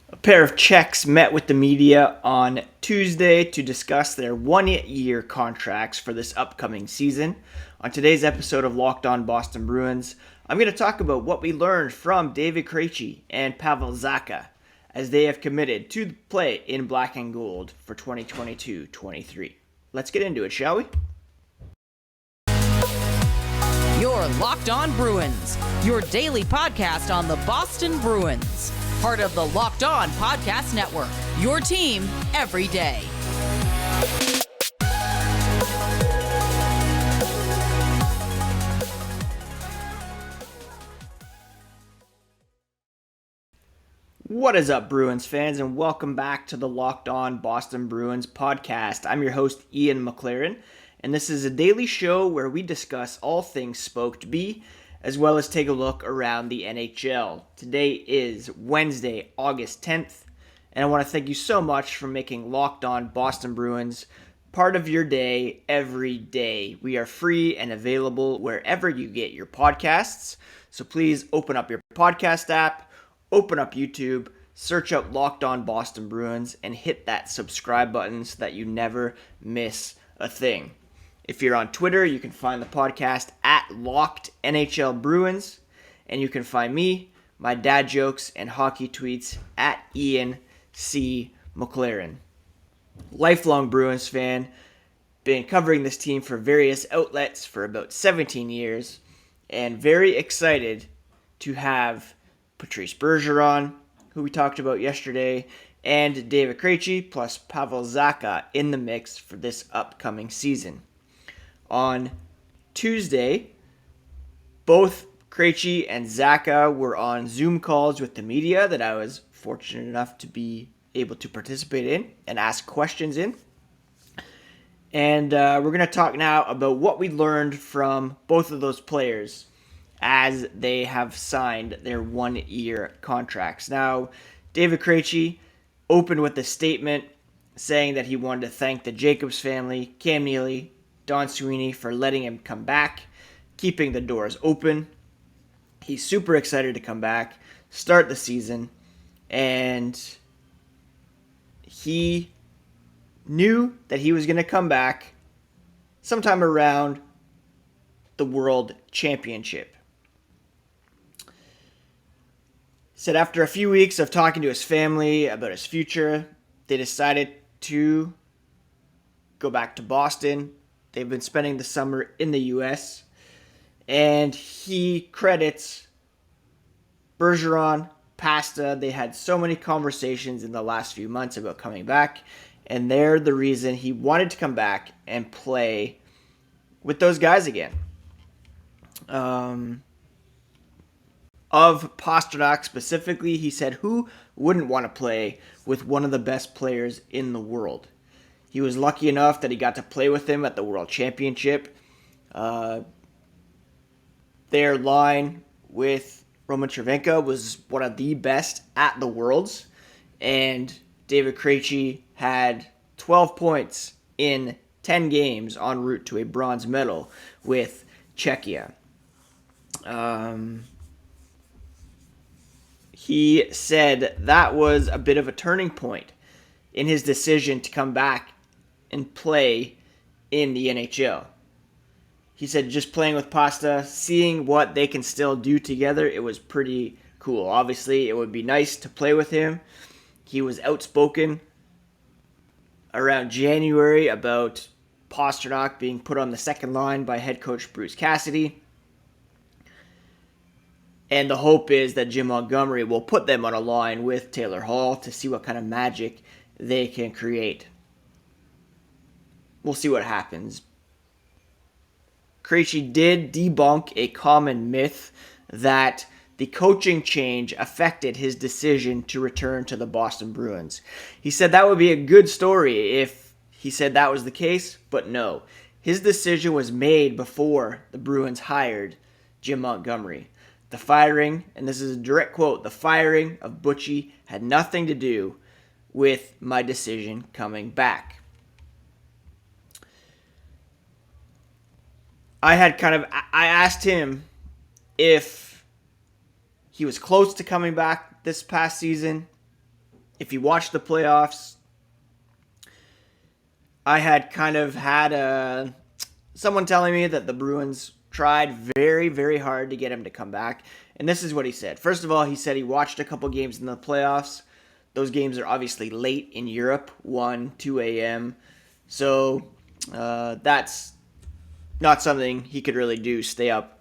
A pair of Czechs met with the media on Tuesday to discuss their one-year contracts for this upcoming season. On today's episode of Locked On Boston Bruins, I'm going to talk about what we learned from David Krejci and Pavel Zacha as they have committed to play in black and gold for 2022-23. Let's get into it, shall we? You're Locked On Bruins, your daily podcast on the Boston Bruins. Part of the Locked On Podcast Network, your team every day. What is up, Bruins fans, and welcome back to the Locked On Boston Bruins podcast. I'm your host, Ian McLaren, and this is a daily show where we discuss all things Spoked B, as well as take a look around the NHL. Today is Wednesday, August 10th, and I want to thank you so much for making Locked On Boston Bruins part of your day every day. We are free and available wherever you get your podcasts, so please open up your podcast app, open up YouTube, search up Locked On Boston Bruins, and hit that subscribe button so that you never miss a thing. If you're on Twitter, you can find the podcast at Locked NHL Bruins, and you can find me, my dad jokes, and hockey tweets at Ian C. McLaren. Lifelong Bruins fan, been covering this team for various outlets for about 17 years, and very excited to have Patrice Bergeron, who we talked about yesterday, and David Krejci plus Pavel Zacha in the mix for this upcoming season. On Tuesday, both Krejci and Zacha were on Zoom calls with the media that I was fortunate enough to be able to participate in and ask questions in. And we're going to talk now about what we learned from both of those players as they have signed their one-year contracts. Now, David Krejci opened with a statement saying that he wanted to thank the Jacobs family, Cam Neely, Don Sweeney for letting him come back, keeping the doors open. He's super excited to come back, start the season, and he knew that he was going to come back sometime around the World Championship. Said after a few weeks of talking to his family about his future, they decided to go back to Boston. They've been spending the summer in the U.S., and he credits Bergeron, Pasta. They had so many conversations in the last few months about coming back, and they're the reason he wanted to come back and play with those guys again. Of Pastrnak specifically, he said, who wouldn't want to play with one of the best players in the world? He was lucky enough that he got to play with him at the World Championship. Their line with Roman Cervenka was one of the best at the Worlds. And David Krejci had 12 points in 10 games en route to a bronze medal with Czechia. He said that was a bit of a turning point in his decision to come back and play in the NHL. He said just playing with Pasta, seeing what they can still do together, it was pretty cool. Obviously, it would be nice to play with him. He was outspoken around January about Pastrnak being put on the second line by head coach Bruce Cassidy. And the hope is that Jim Montgomery will put them on a line with Taylor Hall to see what kind of magic they can create. We'll see what happens. Krejci did debunk a common myth that the coaching change affected his decision to return to the Boston Bruins. He said that would be a good story if he said that was the case, but no. His decision was made before the Bruins hired Jim Montgomery. The firing, and this is a direct quote, the firing of Butchie had nothing to do with my decision coming back. I asked him if he was close to coming back this past season, if you watch the playoffs, I had someone telling me that the Bruins tried very, very hard to get him to come back. And this is what he said. First of all, he said he watched a couple games in the playoffs. Those games are obviously late in Europe, 1, 2 a.m. So that's not something he could really do, stay up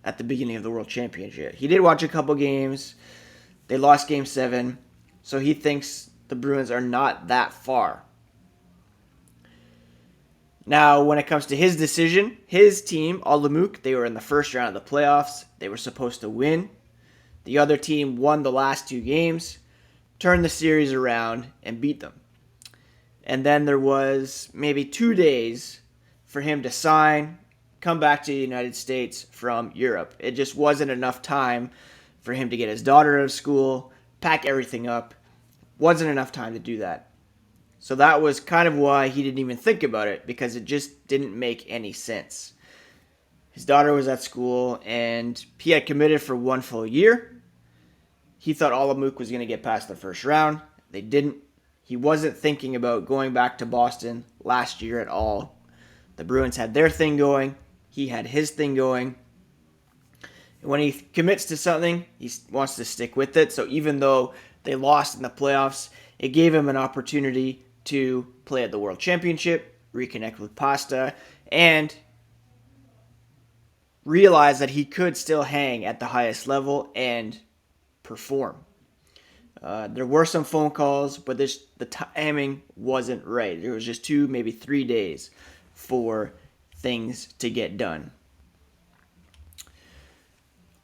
at the beginning of the World Championship. He did watch a couple games. They lost Game 7. So he thinks the Bruins are not that far. Now, when it comes to his decision, his team, Olympique, they were in the first round of the playoffs. They were supposed to win. The other team won the last 2 games, turned the series around, and beat them. And then there was maybe 2 days for him to sign, come back to the United States from Europe. It just wasn't enough time for him to get his daughter out of school, pack everything up. Wasn't enough time to do that. So that was kind of why he didn't even think about it, because it just didn't make any sense. His daughter was at school, and he had committed for 1 full year. He thought Olympique was going to get past the first round. They didn't. He wasn't thinking about going back to Boston last year at all. The Bruins had their thing going. He had his thing going. And when he commits to something, he wants to stick with it. So even though they lost in the playoffs, it gave him an opportunity to play at the World Championship, reconnect with Pasta, and realize that he could still hang at the highest level and perform. There were some phone calls, but the timing wasn't right. There was just 2, maybe 3 days for things to get done.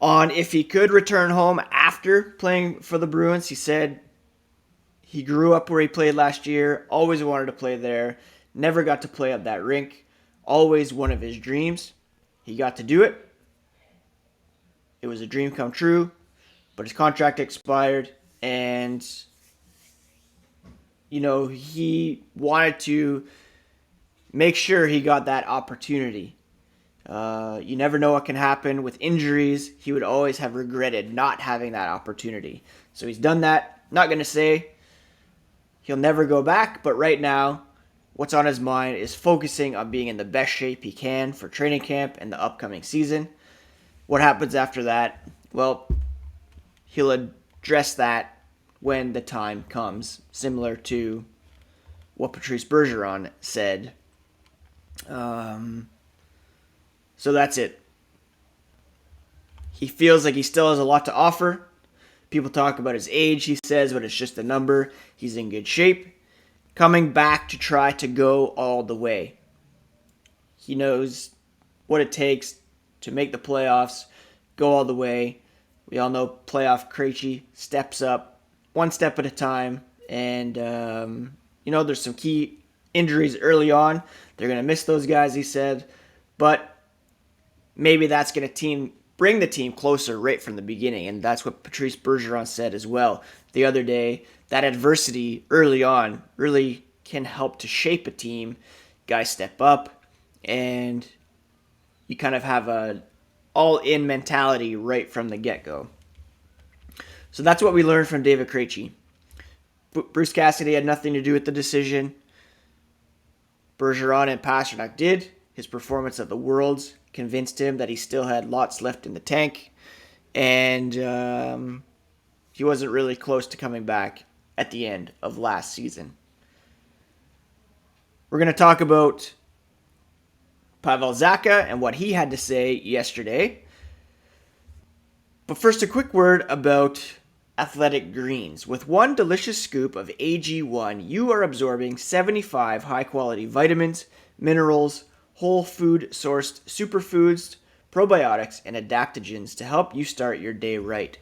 On if he could return home after playing for the Bruins, he said he grew up where he played last year, always wanted to play there, never got to play at that rink, always one of his dreams. He got to do it. It was a dream come true, but his contract expired, and he wanted to make sure he got that opportunity. You never know what can happen with injuries. He would always have regretted not having that opportunity. So he's done that. Not going to say he'll never go back, but right now, what's on his mind is focusing on being in the best shape he can for training camp and the upcoming season. What happens after that? Well, he'll address that when the time comes, similar to what Patrice Bergeron said. So that's it. He feels like he still has a lot to offer. People talk about his age, he says, but it's just a number. He's in good shape. Coming back to try to go all the way. He knows what it takes to make the playoffs, go all the way. We all know playoff Krejci steps up one step at a time. And, there's some key injuries early on. They're going to miss those guys, he said. But maybe that's going to bring the team closer right from the beginning. And that's what Patrice Bergeron said as well the other day. That adversity early on really can help to shape a team. Guys step up, and you kind of have a all-in mentality right from the get-go. So that's what we learned from David Krejci. Bruce Cassidy had nothing to do with the decision. Bergeron and Pastrnak did. His performance at the Worlds convinced him that he still had lots left in the tank, and he wasn't really close to coming back at the end of last season. We're going to talk about Pavel Zacha and what he had to say yesterday. But first, a quick word about Athletic Greens. With one delicious scoop of AG1, you are absorbing 75 high-quality vitamins, minerals, whole food sourced superfoods, probiotics, and adaptogens to help you start your day right.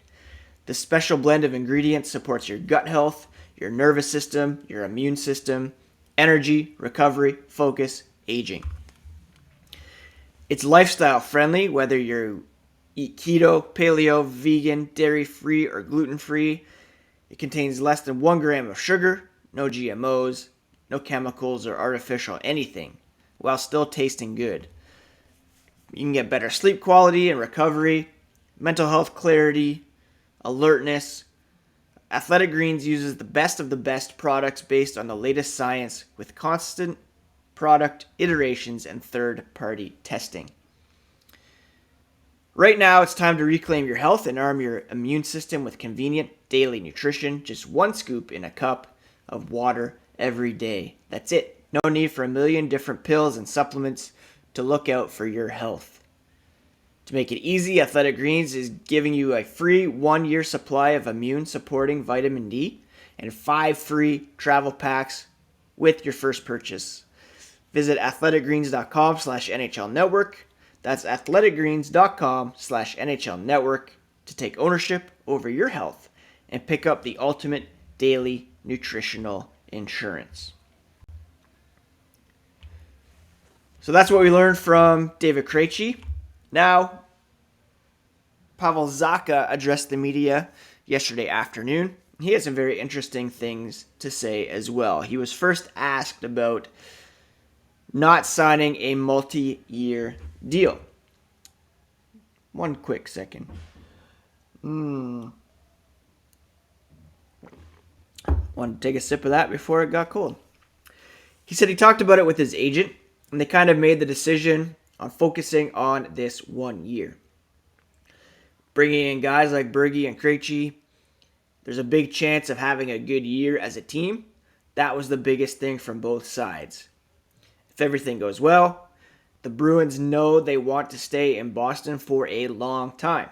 This special blend of ingredients supports your gut health, your nervous system, your immune system, energy, recovery, focus, aging. It's lifestyle friendly, whether you eat keto, paleo, vegan, dairy-free, or gluten-free. It contains less than 1 gram of sugar, no GMOs, no chemicals or artificial anything, while still tasting good. You can get better sleep quality and recovery, mental health clarity, alertness, Athletic Greens uses the best of the best products based on the latest science with constant product iterations and third-party testing. Right now, it's time to reclaim your health and arm your immune system with convenient daily nutrition. Just one scoop in a cup of water every day. That's it. No need for a million different pills and supplements to look out for your health. To make it easy, Athletic Greens is giving you a free 1-year supply of immune-supporting vitamin D and 5 free travel packs with your first purchase. Visit athleticgreens.com/NHL Network. That's athleticgreens.com/NHL Network to take ownership over your health and pick up the ultimate daily nutritional insurance. So that's what we learned from David Krejci. Now, Pavel Zacha addressed the media yesterday afternoon. He had some very interesting things to say as well. He was first asked about not signing a multi-year deal. One quick second. Want to take a sip of that before it got cold. He said he talked about it with his agent, and they kind of made the decision on focusing on this 1 year. Bringing in guys like Bergie and Krejci, there's a big chance of having a good year as a team. That was the biggest thing from both sides. If everything goes well, the Bruins know they want to stay in Boston for a long time.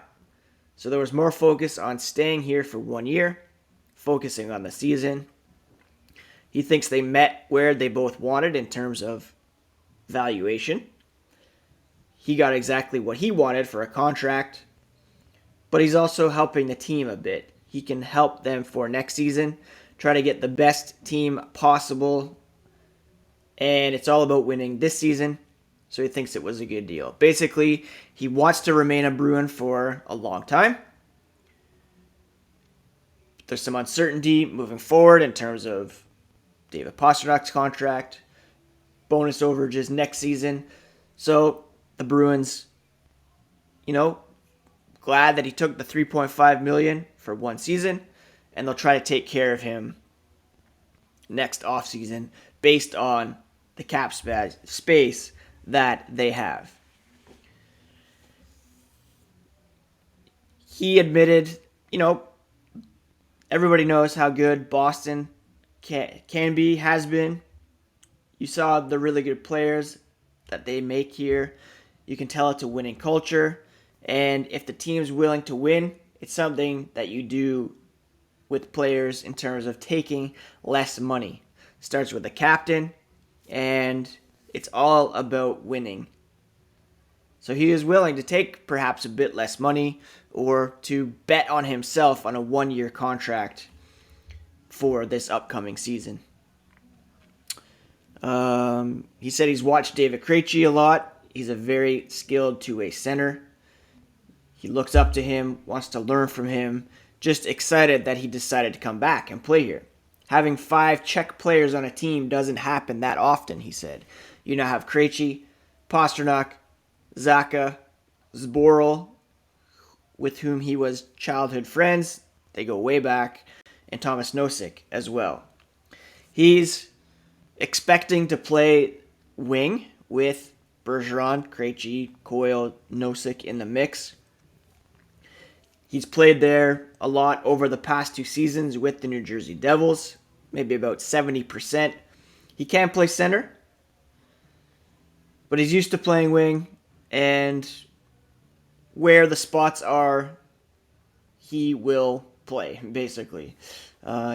So there was more focus on staying here for 1 year, focusing on the season. He thinks they met where they both wanted in terms of valuation. He got exactly what he wanted for a contract, but he's also helping the team a bit. He can help them for next season, try to get the best team possible, and it's all about winning this season, so he thinks it was a good deal. Basically, he wants to remain a Bruin for a long time. There's some uncertainty moving forward in terms of David Pastrnak's contract, bonus overages next season, so the Bruins, glad that he took the $3.5 million for 1 season, and they'll try to take care of him next offseason based on the cap space that they have. He admitted, everybody knows how good Boston can be, has been. You saw the really good players that they make here. You can tell it's a winning culture. And if the team's willing to win, it's something that you do with players in terms of taking less money. Starts with the captain, and it's all about winning. So he is willing to take perhaps a bit less money or to bet on himself on a 1-year contract for this upcoming season. He said he's watched David Krejci a lot. He's a very skilled two-way center. He looks up to him, wants to learn from him, just excited that he decided to come back and play here. Having 5 Czech players on a team doesn't happen that often, he said. You now have Krejci, Pastrnak, Zacha, Zboril, with whom he was childhood friends. They go way back. And Thomas Nosek as well. He's expecting to play wing with Bergeron, Krejci, Coyle, Nosek in the mix. He's played there a lot over the past 2 seasons with the New Jersey Devils, maybe about 70%. He can play center, but he's used to playing wing, and where the spots are, he will play, basically.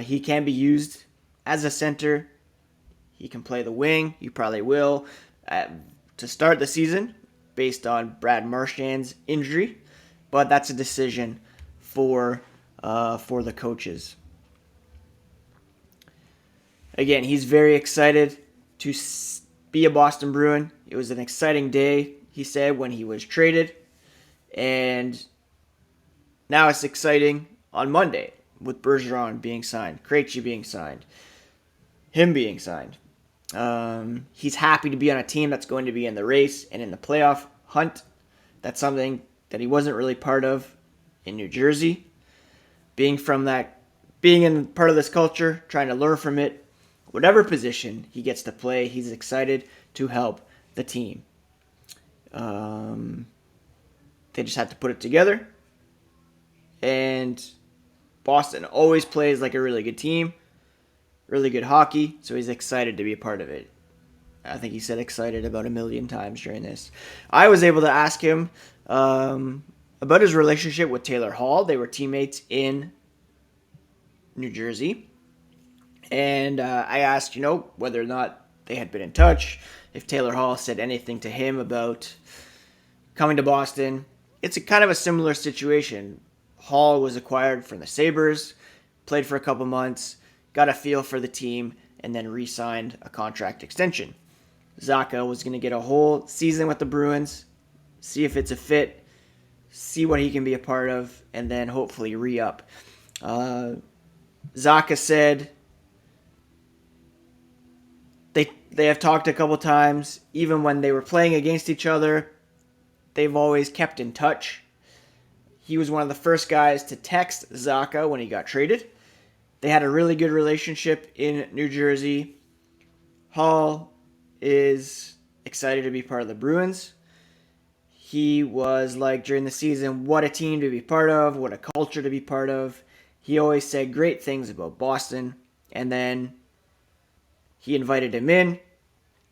He can be used as a center. He can play the wing. You probably will to start the season based on Brad Marchand's injury, but that's a decision for the coaches. Again, he's very excited to be a Boston Bruin. It was an exciting day, he said, when he was traded, and now it's exciting on Monday with Bergeron being signed, Krejci being signed, him being signed. He's happy to be on a team that's going to be in the race and in the playoff hunt. That's something that he wasn't really part of in New Jersey. Being from that being in part of this culture, trying to learn from it. Whatever position he gets to play, he's excited to help the team. They just have to put it together. And Boston always plays like a really good team, really good hockey, so he's excited to be a part of it. I think he said excited about 1,000,000 times during this. I was able to ask him about his relationship with Taylor Hall. They were teammates in New Jersey. And I asked, whether or not they had been in touch, if Taylor Hall said anything to him about coming to Boston. It's a kind of a similar situation. Hall was acquired from the Sabres, played for a couple months, got a feel for the team, and then re-signed a contract extension. Zacha was going to get a whole season with the Bruins, see if it's a fit, see what he can be a part of, and then hopefully re-up. Zacha said they have talked a couple times. Even when they were playing against each other, they've always kept in touch. He was one of the first guys to text Zacha when he got traded. They had a really good relationship in New Jersey. Hall is excited to be part of the Bruins. He was like during the season, what a team to be part of, what a culture to be part of. He always said great things about Boston. And then he invited him in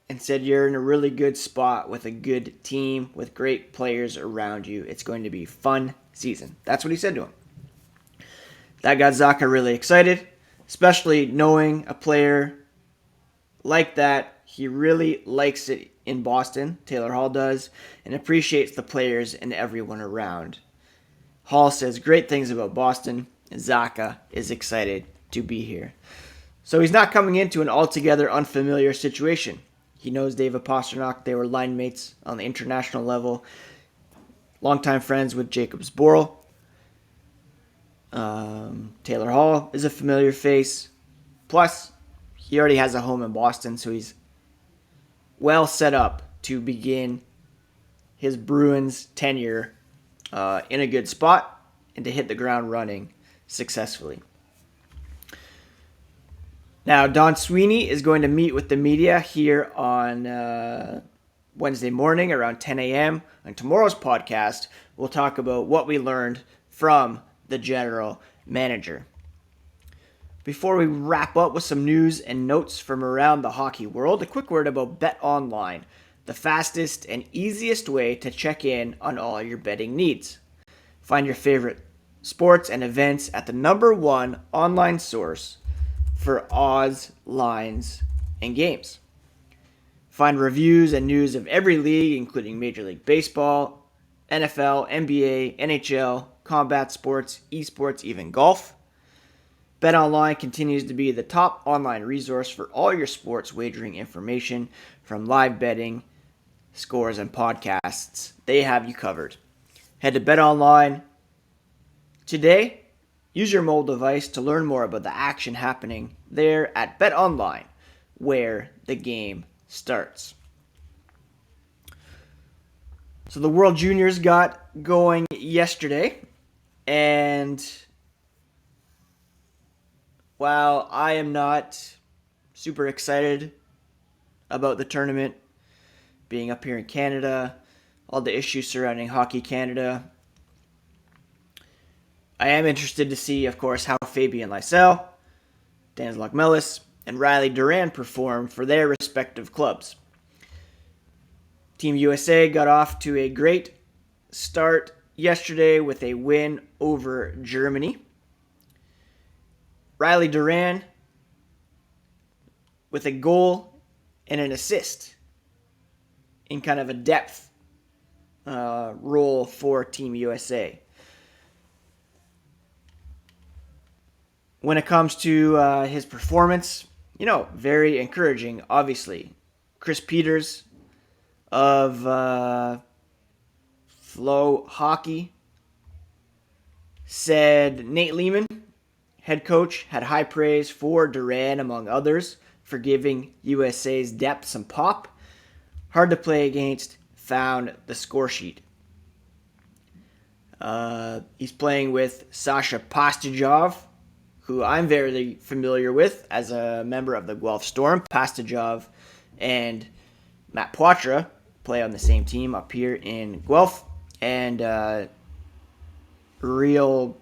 and said, you're in a really good spot with a good team, with great players around you. It's going to be a fun season. That's what he said to him. That got Zacha really excited, especially knowing a player like that. He really likes it in Boston, Taylor Hall does, and appreciates the players and everyone around. Hall says great things about Boston, and Zacha is excited to be here. So he's not coming into an altogether unfamiliar situation. He knows David Pastrnak. They were line mates on the international level. Longtime friends with Jacobs Borrell. Taylor Hall is a familiar face. Plus, he already has a home in Boston, so he's well set up to begin his Bruins tenure in a good spot and to hit the ground running successfully. Now, Don Sweeney is going to meet with the media here on Wednesday morning around 10 a.m. On tomorrow's podcast, we'll talk about what we learned from the general manager. Before we wrap up with some news and notes from around the hockey world, a quick word about BetOnline, the fastest and easiest way to check in on all your betting needs. Find your favorite sports and events at the #1 online source for odds, lines, and games. Find reviews and news of every league, including Major League Baseball, NFL, NBA, NHL, combat sports, esports, even golf. BetOnline continues to be the top online resource for all your sports wagering information, from live betting, scores, and podcasts. They have you covered. Head to BetOnline today. Use your mobile device to learn more about the action happening there at BetOnline, where the game starts. So the World Juniors got going yesterday, and while I am not super excited about the tournament being up here in Canada, all the issues surrounding Hockey Canada, I am interested to see, of course, how Fabian Lysell, Stanislav Melis, and Riley Duran perform for their respective clubs. Team USA got off to a great start yesterday with a win over Germany. Riley Duran with a goal and an assist in kind of a depth role for Team USA. When it comes to his performance, very encouraging, obviously. Chris Peters of Flow Hockey said Nate Lehman, head coach, had high praise for Duran, among others, for giving USA's depth some pop. Hard to play against, found the score sheet. He's playing with Sasha Pastujov, who I'm very familiar with as a member of the Guelph Storm. Pastajov and Matt Poitras play on the same team up here in Guelph. And real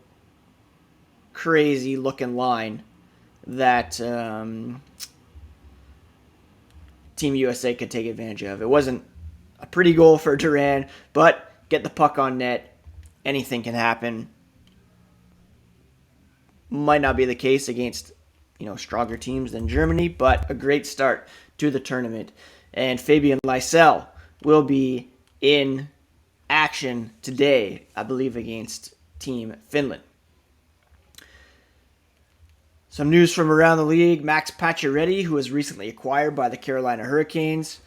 crazy looking line that Team USA could take advantage of. It wasn't a pretty goal for Duran, but get the puck on net. Anything can happen. Might not be the case against, stronger teams than Germany, but a great start to the tournament. And Fabian Lysell will be in action today, I believe, against Team Finland. Some news from around the league. Max Pacioretty, who was recently acquired by the Carolina Hurricanes,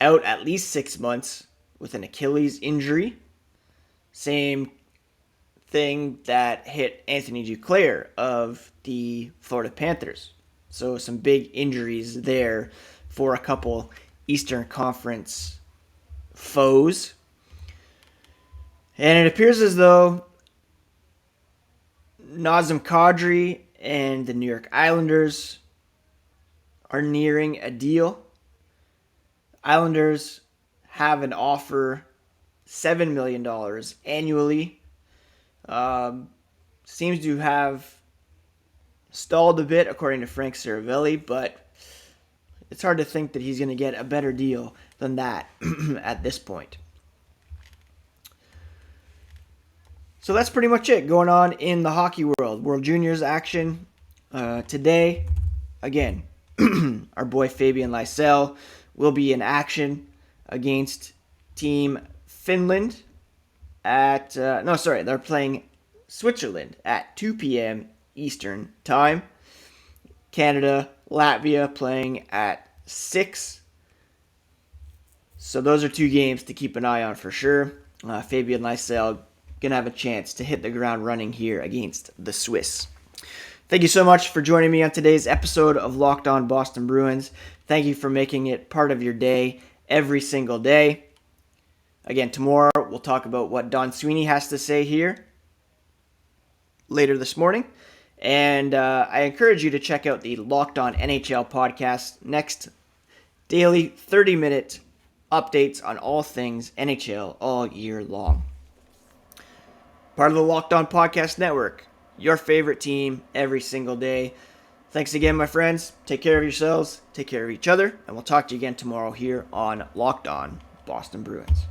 out at least 6 months with an Achilles injury. Same thing that hit Anthony Duclair of the Florida Panthers. So some big injuries there for a couple Eastern Conference foes. And it appears as though Nazem Kadri and the New York Islanders are nearing a deal. Islanders have an offer, $7 million annually. Seems to have stalled a bit, according to Frank Saravelli, but it's hard to think that he's going to get a better deal than that at this point. So that's pretty much it going on in the hockey world. World Juniors action today. Again, our boy Fabian Lysell will be in action against Team Finland they're playing Switzerland at 2 p.m. Eastern Time. Canada, Latvia playing at 6. So those are 2 games to keep an eye on for sure. Fabian Lysell going to have a chance to hit the ground running here against the Swiss. Thank you so much for joining me on today's episode of Locked On Boston Bruins. Thank you for making it part of your day every single day. Again, tomorrow we'll talk about what Don Sweeney has to say here later this morning. And I encourage you to check out the Locked On NHL podcast next. Daily 30-minute updates on all things NHL all year long. Part of the Locked On Podcast Network. Your favorite team every single day. Thanks again, my friends. Take care of yourselves. Take care of each other. And we'll talk to you again tomorrow here on Locked On Boston Bruins.